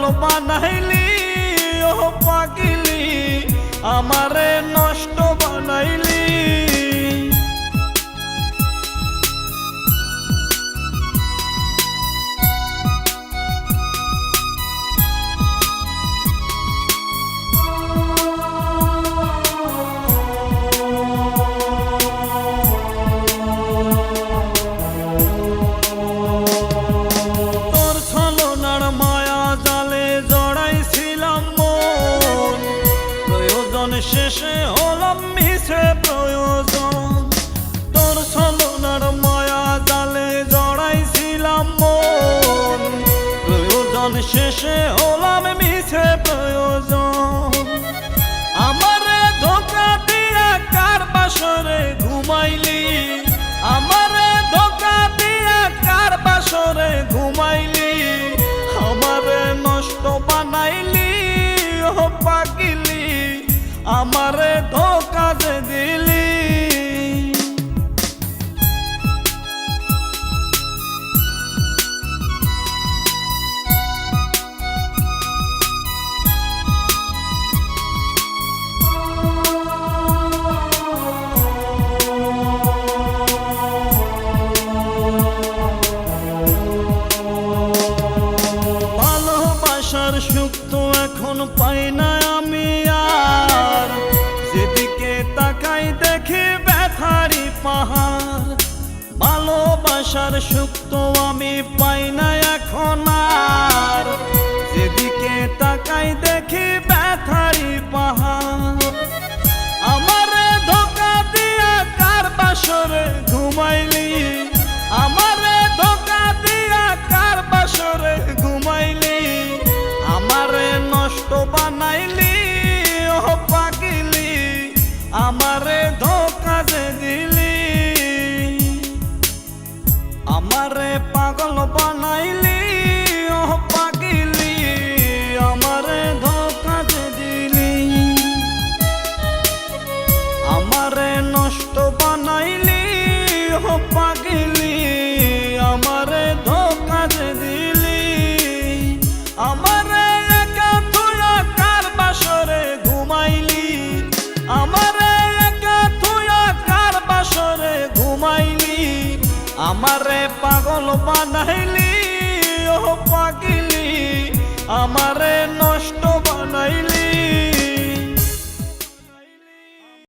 পাগল বানাইলি ও পাগিলি, আমারে নষ্ট বানাইলি। শেষে হলাম মিছে প্রয়োজন, তোর ছলনার মায়া জালে জড়াইছিলাম মন। প্রয়োজন শেষে হলাম মিছে প্রয়োজন, আমারে ধোঁকা দিয়া কার বাসরে ঘুমাইলি, আমারে ধোঁকা দিয়া কার বাসরে ঘুমাইলি, আমারে নষ্ট বানাইলি ও পাগিলি, আমারে ধোঁকা যে দিলি। ভালোবাসার সুখ তো এখন পাই না আমি আর, যেদিকে তাকাই দেখি ব্যথারি পাহাড়। ভালোবাসার সুখ তো আমি পাই না এখন আর, যেদিকে তাকাই দেখি ব্যথারি পাহাড়। আমারে ধোঁকা দিয়া কার বাসরে ঘুমাইলি, আমারে ধোঁকা দিয়া কার বাসরে ঘুমাইলি, আমারে নষ্ট বানাইলি ও পাগিলি, আমারে ধোঁকা যে দিলি। আমারে পাগল বানাইলি ও পাগিলি, আমারে ধোঁকা যে দিলি। আমারে নষ্ট বানাইলি ও পাগিলি, আমারে ধোঁকা যে দিলি। আমারে একা থুয়া কার বাসরে ঘুমাইলি, আমারে একা থুয়া কার বাসরে ঘুমাইলি, আমারে পাগল বানাইলি ও পাগিলি, আমারে নষ্ট